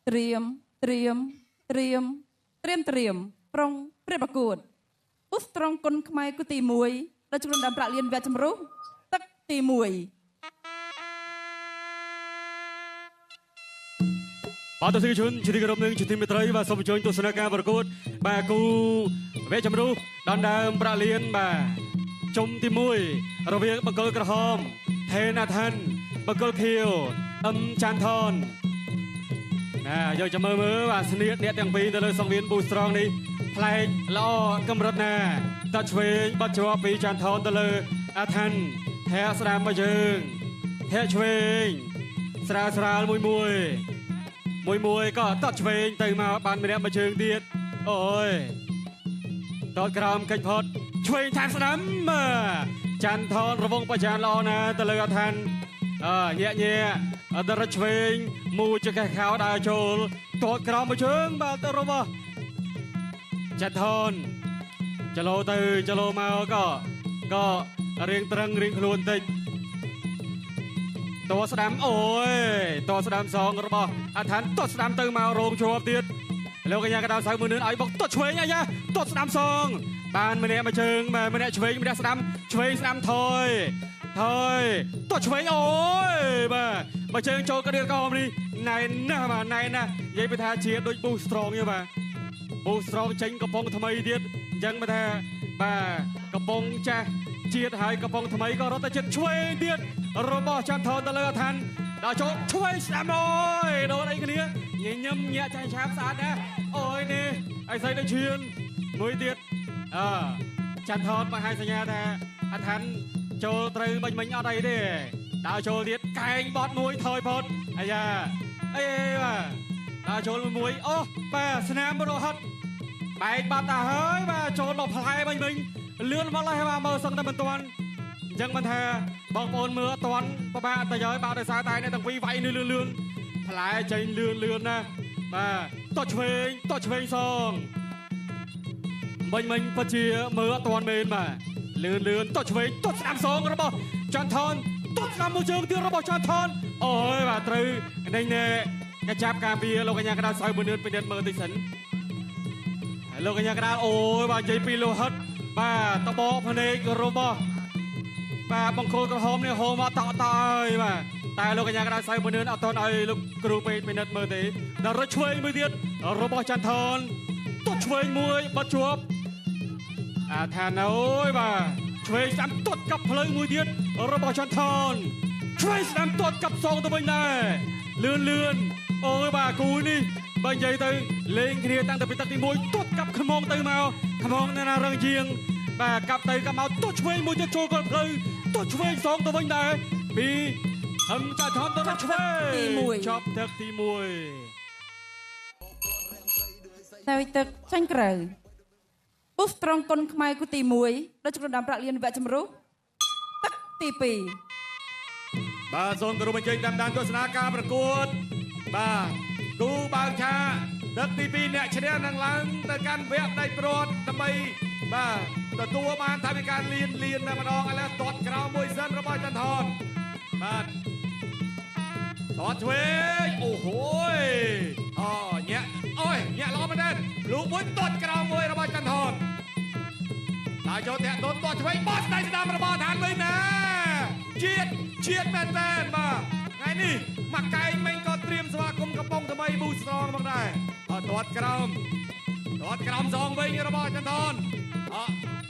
เตรียมปรองเปรียบประกวดอุสตรองกลขมายกุตีมวยราชกุลดำประเลียนแวดจำรุตักตีมวยបាទទស្សនិកជនជាទីគោរពនឹងជាទីមេត្រីបាទសូមអញ្ជើញទស្សនាការប្រកួតបាទគូវេជម្រុះដណ្ដើមប្រាក់លានបាទជុំទី1រវាងបង្គោលក្រហមថេណាថាន់បង្គោលខៀវអឹមចាន់ថនយកចាំមើលបាទស្នៀតអ្នកទាំងពីរទៅលើសង្វៀនប៊ូស្រងនេះប្លែកល្អកម្រិតណាតឆ្វេងបាត់ជាប់ពីចាន់ថនទៅលើអាថាន់ថែស្ដាមមកយើងថែឆ្វេងស្រាលមួយក៏តត់ឆ្វេងទៅមកបានម្នាក់មួយជើងទៀតអូយតតក្រោមកិច្ចផុតឆ្វេងថាស្ដាំចាន់ថនរវងបច្ចានល្អណាទៅលើអាថាន់ញាក់អត់រត់ឆ្វេងមូចកេះខោដើរចូលតតក្រោមមួយជើងបាទទៅរបស់ចាន់ថនចលោទៅចលោមកក៏រៀងត្រឹងរៀងខ្លួនតិចតស្ដាំអូយតស្ដាំសងរបស់អាថានតស្ដាំទៅមករោងជាប់ទៀតលោកកញ្ញាកដៅសៅមើលនឿនឲ្យបុកតឆ្វេងអាយ៉ាតស្ដាំសងបានម្នាក់មួយជើងម្នាក់ឆ្វេងម្នាក់ស្ដាំឆ្វេងស្ដាំថយតឆ្វេងអូយបាទមួយជើងចូលក្រៀលកោមនេះណែណាស់បាទណែណាស់និយាយពីថាជាដូចប៊ូស្រងទេបាទប៊ូស្រងចេញកំប៉ុងថ្មីទៀតអញ្ចឹងបើថាបាទកំប៉ុងចាស់ជាតិហើយកំប៉ុងថ្មីក៏រត់ទៅចិត្តឆ្វេងទៀតរបស់ចាន់ថនទៅលើអាថានដល់ចូលឆ្វេងស្ដាំអូយដូនអីគ្នាញញឹមញាក់ចាញ់ឆាបស្អាតណាអូយនេះអីស្អីទៅឈឿនមួយទៀតចាន់ថនបង្ហាញសញ្ញាថាអាថានចូលត្រូវមិញអត់អីទេដល់ចូលទៀតកែងបត់មួយថយផុតអាយ៉ាអីបាទដល់ចូលមួយអូបាទស្នាមរហត់បែកបាត់ទៅហើយបាទចូលមកផ្លែមិញលឿនមកហើយបាទមើលសឹងតែមិនទាន់អញ្ចឹងមិនថាបងប្អូនមើលអត់ទាន់ប្របាតែយើបាទដោយសារតែអ្នកទាំងពីរវាយនេះលឿនផ្លែចេញលឿនណាបាទតឆ្វេងសងមិញពិតជាមើលអត់ទាន់មែនបាទលឿនតឆ្វេងតស្ដាំសងរបស់ចាន់ថនតស្ដាំមួយជើងទៀតរបស់ចាន់ថនអូយបាទត្រូវនេះកចាប់ការពារលោកកញ្ញាកណ្ដាលសៅមួយនឿនពិនិត្យមើលតិចសិនលោកកញ្ញាកណ្ដាលអូយបាទនិយាយពីលោហិតបាទតបកភ្នែករបស់បាទបង្គោលក្រហមនេះហូរមកតហើយបាទតែលោកកញ្ញាកណ្ដាលសៅមួយនឿនអត់តន់ឲ្យលោកគ្រូពេទ្យពិនិត្យមើលទេដល់រត់ឆ្វេងមួយទៀតរបស់ចាន់ថនតឆ្វេងមួយបាត់ជាប់អាថានអូយបាទឆ្វេងស្ដាំតត់កាប់ភ្លើងមួយទៀតរបស់ចាន់ថនឆ្វេងស្ដាំតត់កាប់សងទៅវិញដែរលឿនអូយបាទគូនេះបើនិយាយទៅលេងគ្នាតាំងពីទឹកទី1តត់កាប់ខ្មងទៅមកខ្មងនៅណារឹងជាងបាទកាប់ទៅកាប់មកតត់ឆ្វេងមួយទៀតចូលកលភ្លៅតត់ឆ្វេងសងទៅវិញដែរពីហឹមចាថនទៅឆ្វេងចប់ទឹកទី1តែវិទឹកចាញ់ក្រៅពុះត្រង់កុនខ្មែរគូទី1ដល់ជំនុំប្រាក់លៀនវគ្គចម្រុះទឹកទី2បាទសូមគោរពអញ្ជើញតាមដានទស្សនាការប្រកួតបាទគូបើកឆាទឹកទី2អ្នកឈ្នះនឹងឡើងទៅកាន់វគ្គដៃព្រាត់ដើម្បីបាទទទួលបានថាវិការលៀនតែម្ដងឥឡូវទាត់ក្រោមមួយសិនរបស់ចន្ទថនបាទទាត់ឆ្វេងអូហូយញាក់ល្អមែនទេលោកមួយទាត់ក្រោមមួយរបស់ចន្ទថនដល់ចូលតាក់ទាត់ឆ្វេងបោះស្ដាយស្ដាំរបស់ឋានវិញណាជាតិមែនតើបាទថ្ងៃនេះមកកែងមិញក៏ត្រៀមស្វាគមន៍កំប៉ុងថ្មីប៊ូស្រងមកដែរទាត់ក្រោមសងវិញរបស់ចន្ទថន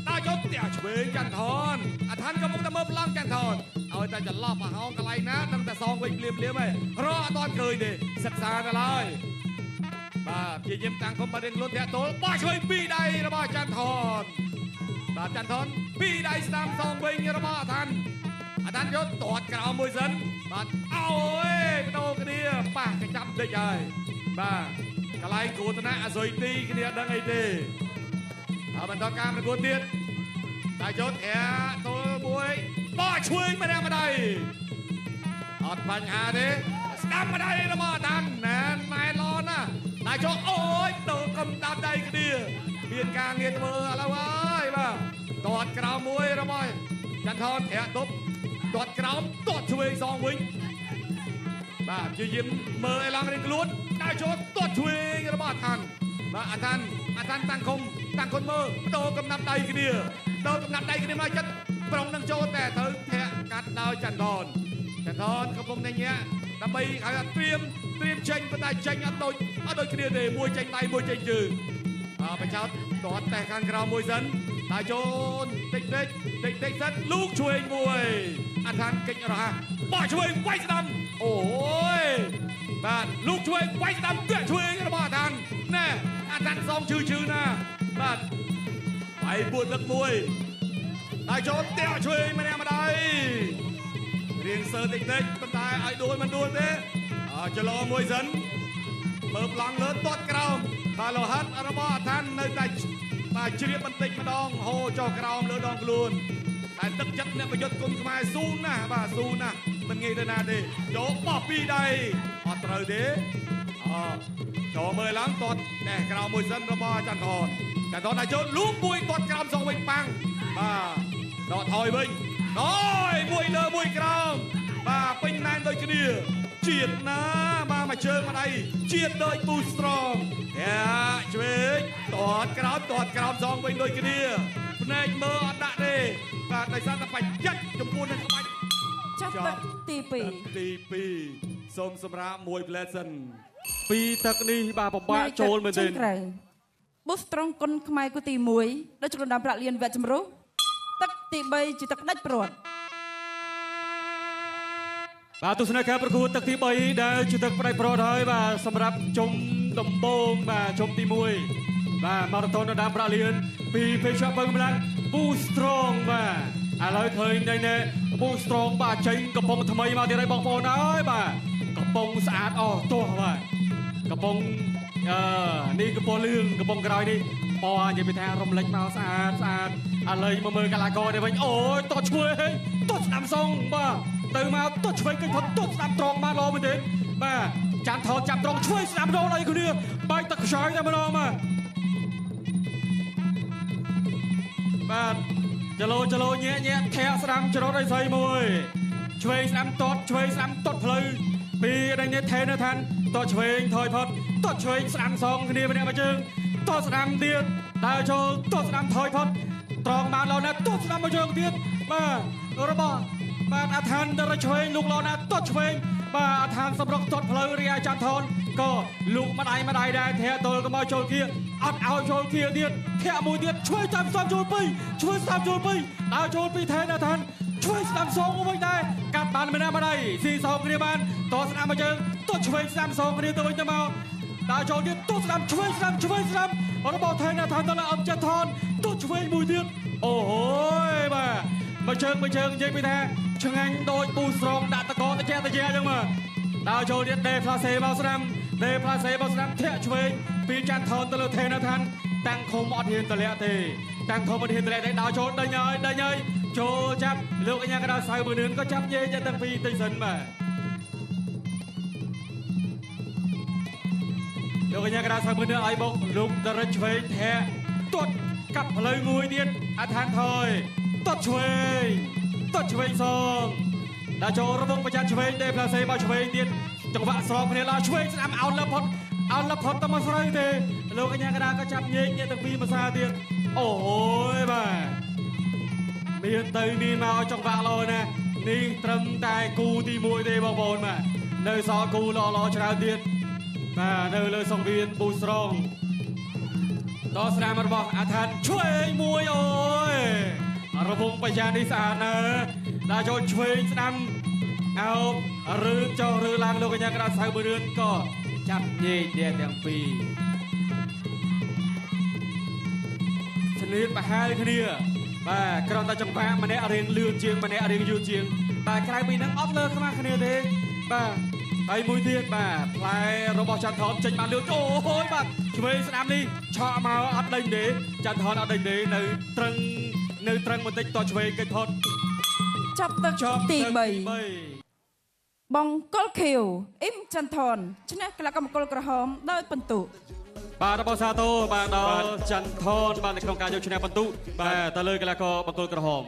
ដល់ចូលតាក់ឆ្វេងចន្ទថនអាឋានក៏មកតែមើលប្លង់ចន្ទថនឲ្យតែច្រឡោះមកហោងកន្លែងណានឹងតែសងវិញភ្លាមឯងរកអត់ទាន់ឃើញទេសិក្សាទៅឡើយបាទជាយាមតាំងគុំបាត់រៀងលុនតាក់ទល់បោះឆ្វេងពីរដៃរបស់ចន្ទថនបាទចន្ទថនពីរដៃស្ដាំសងវិញរបស់អាឋានយកទាត់ក្រោមមួយសិនបាទអូយបដូរគ្នាប៉ះកញ្ចាំតិចហើយបាទកន្លែងគ្រូតនៈអសុយទីគ្នាដឹងអីទេហើយបន្តការប្រកួតទៀតតែយកធាទល់មួយបោះឆ្វេងម្ដងអត់បញ្ហាទេស្ដាំម្ដាយរបស់អាថានណែល្អណាស់តែយកអូយបដូរកំដាប់ដៃគ្នាមានការងារធ្វើឥឡូវហើយបាទទាត់ក្រោមមួយរបស់ចន្ទថនធាទប់ទាត់ក្រោមទាត់ឆ្វេងសងវិញ បាទជាយាមមើលឲ្យឡើងរៀងខ្លួនដើរចូលទាត់ឆ្វេងរបស់អាថានបាទអាថានតាំងគុំមើលដូរកំណាប់ដៃគ្នាមកចិត្តប្រុងនឹងចូលតែត្រូវធាក់កាត់ដោយចន្ទនកំពុងតែញាក់ដើម្បីឲ្យត្រៀមចេញប៉ុន្តែចេញអត់ដូចគ្នាទេមួយចេញដៃមួយចេញជើងបចោតទាត់តែខាងក្រៅមួយសិនដើរចូលតិចសិនលូកឆ្វេងមួយអាថានកិច្ចរហ័សបោះឆ្វេងវាយស្ដាំអូយបាទលូកឆ្វេងវាយស្ដាំទាក់ឆ្វេងរបស់អាថានណែអាថានសងឈឺណាបាទបាយពួតលឹកមួយដើរចូលទាក់ឆ្វេងម្នាក់ម្ដាយរៀងសើតិចប៉ុន្តែឲ្យដួលមិនដួលទេចលោមួយសិនមើលប្លង់លើទាត់ក្រោមបាទលោហិតរបស់អាថាននៅតែបាទជ្រាបបន្តិចម្ដងហូរចុះក្រោមលើដងខ្លួនតែទឹកចិត្តអ្នកប្រយុទ្ធគុំខ្មែរស៊ូណាស់បាទស៊ូណាស់មិនងាយទៅណាទេចូលបោះពីរដៃអត់ត្រូវទេចូលមើលឡើងទាត់តែក្រោមមួយសិនរបស់ចន្ទថនតែចូលលូកមួយទាត់ក្រោមសងវិញប៉ាំងបាទដកថយវិញមួយលើមួយក្រោមបាទពេញណែនដូចគ្នាជាតិណាបាទមកជើងមកដៃជាតិដូចពូស្រងឆ្វេងទាត់ក្រោមសងវិញដូចគ្នាភ្នែកមើលអត់ដាក់ទេបាទដោយសារតែបច្ចិតចំពោះនឹងក្បាច់ចាប់ទឹកទី2សូមសម្រាប់មួយផ្លែសិនពីទឹកនេះបាទពិបាកចូលមែនទេប៊ូស្រង់គុណខ្មែរគូទី1ដូចក្រុមដាំប្រាក់លៀនវគ្គចម្រុះទឹកទី3ជាទឹកដាច់ព្រាត់បាទទស្សនកិច្ចប្រកួតទឹកទី3ដែលជាទឹកផ្ដាច់ព្រាត់ហើយបាទសម្រាប់ជុំដំបូងបាទជុំទី1បាទម៉ារ៉ាថូនដណ្ដើមប្រាក់លៀនពីភេកបឹងកម្លាំងប៊ូស្រង់បាទឥឡូវឃើញនៅប៊ូស្រង់បាទចេញកំប៉ុងថ្មីមកទៀតហើយបងប្អូនអើយបាទកំប៉ុងស្អាតអស់ទោះបាទកំប៉ុងនេះកំប៉ុងលឿងកំប៉ុងក្រោយនេះពណ៌និយាយពីថារំលេចមកស្អាតឥឡូវមកមើលកីឡាករនេះវិញអូយតោះឆ្វេងតោះស្ដាំសងបាទទៅមកតោះឆ្វេងគេថតតោះស្ដាំត្រង់បានល្អមែនទេបាទចាំថតចាប់ត្រង់ឆ្វេងស្ដាំរងអីគ្នាបែកទឹកខ្សោយតែម្ដងបាទចលោញែកធាក់ស្ដាំច្រត់ឲ្យស្អីមួយឆ្វេងស្ដាំតត់ផ្លូវពីដេញនេះថេនៅឋានតោះឆ្វេងថយផុតតោះឆ្វេងស្ដាំសងគ្នាម្នាក់មួយជើងតោះស្ដាំទៀតដើរចូលតោះស្ដាំថយផុតត្រង់បានល្អណាស់តោះស្ដាំមួយជើងទៀតបាទរបស់បាទអាថានទៅឆ្វេងលោកល្អណាស់តោះឆ្វេងបាទអាថានសម្រុកទាត់ផ្លូវរីអាចាន់ថនក៏លូកម្ដាយដែរធាក់ទល់ក៏មកចូលkiaអត់ឲ្យចូលkiaទៀតធាក់មួយទៀតឆ្វេងតាមស្ដាំចូលពីដើរចូលពីថេអាថានឆ្វេងស្ដាំសងវិញដែរកាត់បានម្នាក់ម្ដាយស៊ីសងគ្នាបានតស្ដាំមកជើងតឆ្វេងស្ដាំសងគ្នាទៅវិញទៅមកដើរចូលទៀតតស្ដាំឆ្វេងស្ដាំរបស់ថេអាថានដល់អត់ចាន់ថនតឆ្វេងមួយទៀតអូយបាទមកជើងនិយាយពីថាឆ្ងាញ់ដូចពូស្រងដាក់តកតជាអញ្ចឹងមកដើរចូលទៀតដេផ្លាសេមកស្ដាំធាក់ឆ្វេងពីចាន់ថនទៅលើថេណាថានតាំងខុំអត់ហ៊ានតម្លាក់ទេដើរចូលដេញហើយចូលចាប់លោកកញ្ញាកណ្ដាលសៅមួយនឿនក៏ចាប់ញេទាំងពីរតិចសិនបាទលោកកញ្ញាកណ្ដាលសៅមួយនឿនឲ្យមកលោកតរិចឆ្វេងធាក់ទាត់កាប់ផ្លូវមួយទៀតអាថានថយទាត់ឆ្វេងសងដល់ចូលរវងប្រចាំឆ្វេងដេផ្លាសេមកឆ្វេងទៀតចង្វាក់ស្របគ្នាឡើងឆ្វេងស្ដាំអោនលឹបផុតទៅមកស្រូវទេលោកកញ្ញាកណ្ដាលក៏ចាប់ញែកទាំងពីរភាសាទៀតអូយបាទមានទៅនេះមកចង្វាក់ល្អណាស់នេះត្រឹមតែគូទី1ទេបងប្អូនបាទនៅសល់គូល្អច្រើនទៀតបាទនៅលើសង្វៀនប៊ូស្រង់តស្ដាំរបស់អាថានឆ្វេងមួយអូយរវងបញ្ញានេះស្អាតណាស់ដល់ចូលឆ្វេងស្ដាំអោបឬចុះឬឡើងលោកកញ្ញាកណ្ដាលសៅមួយរឿនក៏ចាប់ញែកទាំងពីរឆ្លៀតប្រហែលគ្នាបាទគ្រាន់តែចង្វាក់ម្នាក់រៀងលឿនជាងម្នាក់រៀងយឺតជាងតែក្រៅពីហ្នឹងអត់លើខ្មាស់គ្នាទេបាទហើយមួយទៀតបាទផ្លែរបស់ចន្ទថនចេញបានលឿនអូយបាទឆ្វេងស្ដាំនេះឆក់មកអត់ដេញទេចន្ទថនអត់ដេញទេនៅត្រឹងបន្តិចតឆ្វេងកិច្ចផុតចាប់ទឹកទី3បង្គោលខៀវអ៊ីមចន្ទថនឈ្នះកីឡាកម្មគោលក្រហមដោយពិន្ទុបាទរបស់សាទរបាទដល់ចន្ទថនបាទនៅក្នុងការយកឈ្នះពិន្ទុបាទទៅលើកីឡាករបង្គោលក្រហម